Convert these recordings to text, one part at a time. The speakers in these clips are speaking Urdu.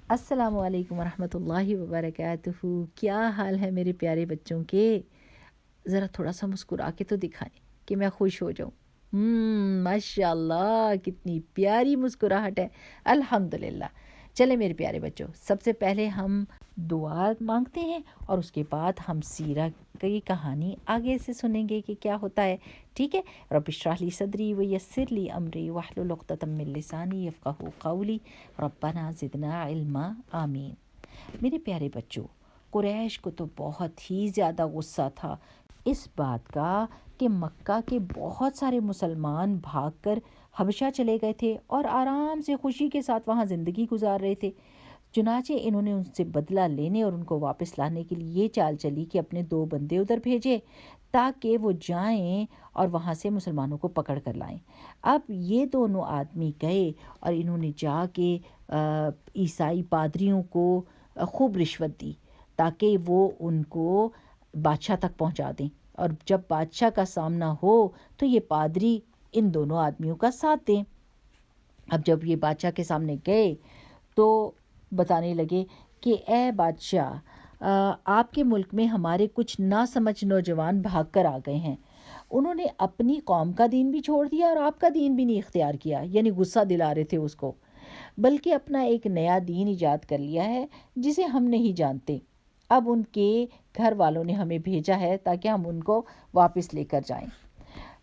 السلام علیکم ورحمۃ اللہ وبرکاتہ۔ کیا حال ہے میرے پیارے بچوں کے؟ ذرا تھوڑا سا مسکرا کے تو دکھائیں کہ میں خوش ہو جاؤں۔ ماشاء اللہ کتنی پیاری مسکراہٹ ہے، الحمدللہ۔ چلے میرے پیارے بچوں، سب سے پہلے ہم دعا مانگتے ہیں اور اس کے بعد ہم سیرہ کی کہانی آگے سے سنیں گے کہ کیا ہوتا ہے، ٹھیک ہے؟ رب اشرح لی صدری ویسر لی امری واحلل عقدۃ من لسانی یفقہوا قولی ربنا زدنا علما آمین۔ میرے پیارے بچوں، قریش کو تو بہت ہی زیادہ غصہ تھا اس بات کا کہ مکہ کے بہت سارے مسلمان بھاگ کر حبشہ چلے گئے تھے اور آرام سے خوشی کے ساتھ وہاں زندگی گزار رہے تھے۔ چنانچہ انہوں نے ان سے بدلہ لینے اور ان کو واپس لانے کے لیے یہ چال چلی کہ اپنے 2 بندے ادھر بھیجے تاکہ وہ جائیں اور وہاں سے مسلمانوں کو پکڑ کر لائیں۔ اب یہ دونوں آدمی گئے اور انہوں نے جا کے عیسائی پادریوں کو خوب رشوت دی تاکہ وہ ان کو بادشاہ تک پہنچا دیں، اور جب بادشاہ کا سامنا ہو تو یہ پادری ان دونوں آدمیوں کا ساتھ دیں۔ اب جب یہ بادشاہ کے سامنے گئے تو بتانے لگے کہ اے بادشاہ، آپ کے ملک میں ہمارے کچھ نہ سمجھ نوجوان بھاگ کر آ گئے ہیں۔ انہوں نے اپنی قوم کا دین بھی چھوڑ دیا اور آپ کا دین بھی نہیں اختیار کیا، یعنی غصہ دلا رہے تھے اس کو، بلکہ اپنا ایک نیا دین ایجاد کر لیا ہے جسے ہم نہیں جانتے۔ اب ان کے گھر والوں نے ہمیں بھیجا ہے تاکہ ہم ان کو واپس لے کر جائیں۔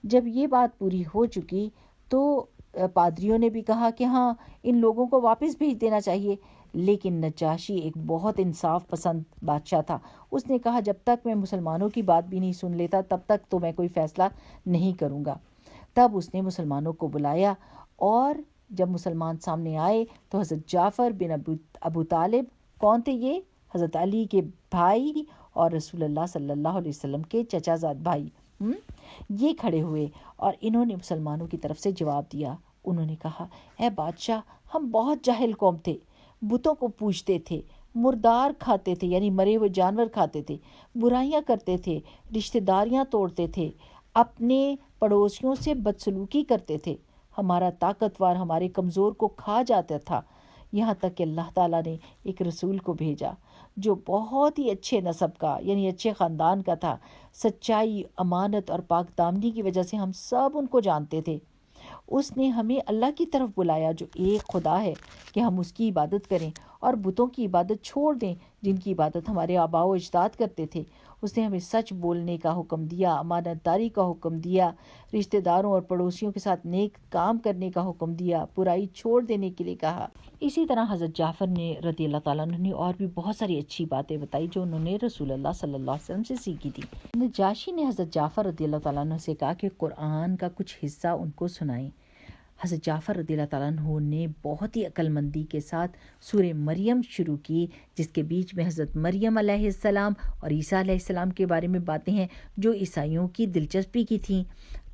جب یہ بات پوری ہو چکی تو پادریوں نے بھی کہا کہ ہاں، ان لوگوں کو واپس بھیج دینا چاہیے، لیکن نجاشی ایک بہت انصاف پسند بادشاہ تھا۔ اس نے کہا جب تک میں مسلمانوں کی بات بھی نہیں سن لیتا تب تک تو میں کوئی فیصلہ نہیں کروں گا۔ تب اس نے مسلمانوں کو بلایا اور جب مسلمان سامنے آئے تو حضرت جعفر بن ابو طالب، کون تھے یہ؟ حضرت علی کے بھائی اور رسول اللہ صلی اللہ علیہ وسلم کے چچا زاد بھائی، یہ کھڑے ہوئے اور انہوں نے مسلمانوں کی طرف سے جواب دیا۔ انہوں نے کہا اے بادشاہ، ہم بہت جاہل قوم تھے، بتوں کو پوجتے تھے، مردار کھاتے تھے یعنی مرے ہوئے جانور کھاتے تھے، برائیاں کرتے تھے، رشتہ داریاں توڑتے تھے، اپنے پڑوسیوں سے بدسلوکی کرتے تھے، ہمارا طاقتور ہمارے کمزور کو کھا جاتا تھا، یہاں تک کہ اللہ تعالیٰ نے ایک رسول کو بھیجا جو بہت ہی اچھے نسب کا یعنی اچھے خاندان کا تھا۔ سچائی، امانت اور پاک دامنی کی وجہ سے ہم سب ان کو جانتے تھے۔ اس نے ہمیں اللہ کی طرف بلایا جو ایک خدا ہے کہ ہم اس کی عبادت کریں اور بتوں کی عبادت چھوڑ دیں جن کی عبادت ہمارے آباء و اجداد کرتے تھے۔ اس نے ہمیں سچ بولنے کا حکم دیا، امانت داری کا حکم دیا، رشتہ داروں اور پڑوسیوں کے ساتھ نیک کام کرنے کا حکم دیا، برائی چھوڑ دینے کے لیے کہا۔ اسی طرح حضرت جعفر نے رضی اللہ تعالیٰ عنہ نے اور بھی بہت ساری اچھی باتیں بتائی جو انہوں نے رسول اللہ صلی اللہ علیہ وسلم سے سیکھی تھی۔ نجاشی نے حضرت جعفر رضی اللہ تعالیٰ عنہ سے کہا کہ قرآن کا کچھ حصہ ان کو سنائیں۔ حضرت جعفر رضی اللہ تعالیٰ عنہ نے بہت ہی عقل مندی کے ساتھ سورہ مریم شروع کی، جس کے بیچ میں حضرت مریم علیہ السلام اور عیسیٰ علیہ السلام کے بارے میں باتیں ہیں جو عیسائیوں کی دلچسپی کی تھیں۔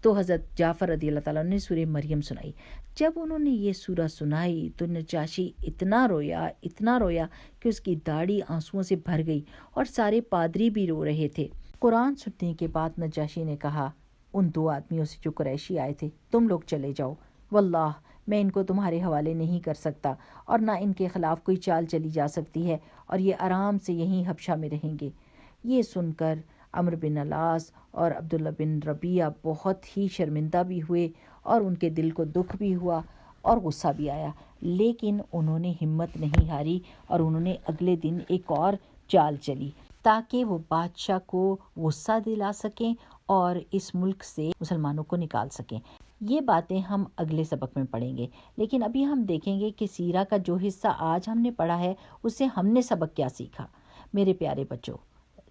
تو حضرت جعفر رضی اللہ تعالیٰ عنہ نے سورہ مریم سنائی۔ جب انہوں نے یہ سورہ سنائی تو نجاشی اتنا رویا کہ اس کی داڑھی آنسوؤں سے بھر گئی اور سارے پادری بھی رو رہے تھے۔ قرآن سننے کے بعد نجاشی نے کہا ان 2 آدمیوں سے جو قریشی آئے تھے، تم لوگ چلے جاؤ، واللہ میں ان کو تمہارے حوالے نہیں کر سکتا اور نہ ان کے خلاف کوئی چال چلی جا سکتی ہے، اور یہ آرام سے یہیں حبشہ میں رہیں گے۔ یہ سن کر عمرو بن العاص اور عبداللہ بن ربیعہ بہت ہی شرمندہ بھی ہوئے اور ان کے دل کو دکھ بھی ہوا اور غصہ بھی آیا، لیکن انہوں نے ہمت نہیں ہاری اور انہوں نے اگلے دن ایک اور چال چلی تاکہ وہ بادشاہ کو غصہ دلا سکیں اور اس ملک سے مسلمانوں کو نکال سکیں۔ یہ باتیں ہم اگلے سبق میں پڑھیں گے، لیکن ابھی ہم دیکھیں گے کہ سیرہ کا جو حصہ آج ہم نے پڑھا ہے اس سے ہم نے سبق کیا سیکھا۔ میرے پیارے بچوں،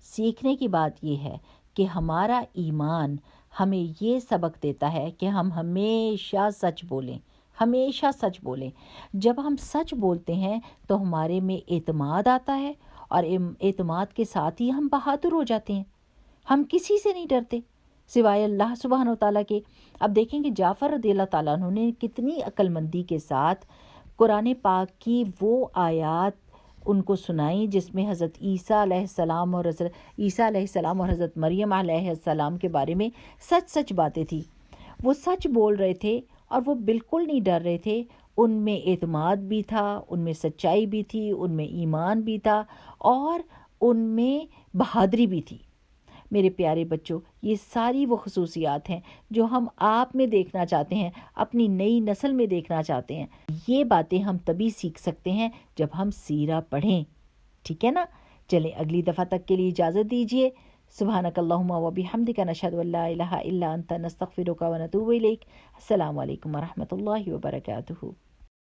سیکھنے کی بات یہ ہے کہ ہمارا ایمان ہمیں یہ سبق دیتا ہے کہ ہم ہمیشہ سچ بولیں، ہمیشہ سچ بولیں۔ جب ہم سچ بولتے ہیں تو ہمارے میں اعتماد آتا ہے اور اعتماد کے ساتھ ہی ہم بہادر ہو جاتے ہیں، ہم کسی سے نہیں ڈرتے سوائے اللہ سبحانہ و تعالیٰ کے۔ اب دیکھیں کہ جعفر رضی اللہ تعالیٰ عنہ نے کتنی عقل مندی کے ساتھ قرآن پاک کی وہ آیات ان کو سنائی جس میں حضرت عیسیٰ علیہ السلام اور حضرت مریم علیہ السلام کے بارے میں سچ باتیں تھیں۔ وہ سچ بول رہے تھے اور وہ بالکل نہیں ڈر رہے تھے، ان میں اعتماد بھی تھا، ان میں سچائی بھی تھی، ان میں ایمان بھی تھا، اور ان میں بہادری بھی تھی۔ میرے پیارے بچوں، یہ ساری وہ خصوصیات ہیں جو ہم آپ میں دیکھنا چاہتے ہیں، اپنی نئی نسل میں دیکھنا چاہتے ہیں۔ یہ باتیں ہم تبھی سیکھ سکتے ہیں جب ہم سیرہ پڑھیں، ٹھیک ہے نا؟ چلیں اگلی دفعہ تک کے لیے اجازت دیجیے۔ سبحانک اللہم و بحمدک، نشہد ان لا الہ الا انت، نستغفرک و نتوب الیک۔ السلام علیکم ورحمۃ اللہ وبرکاتہ۔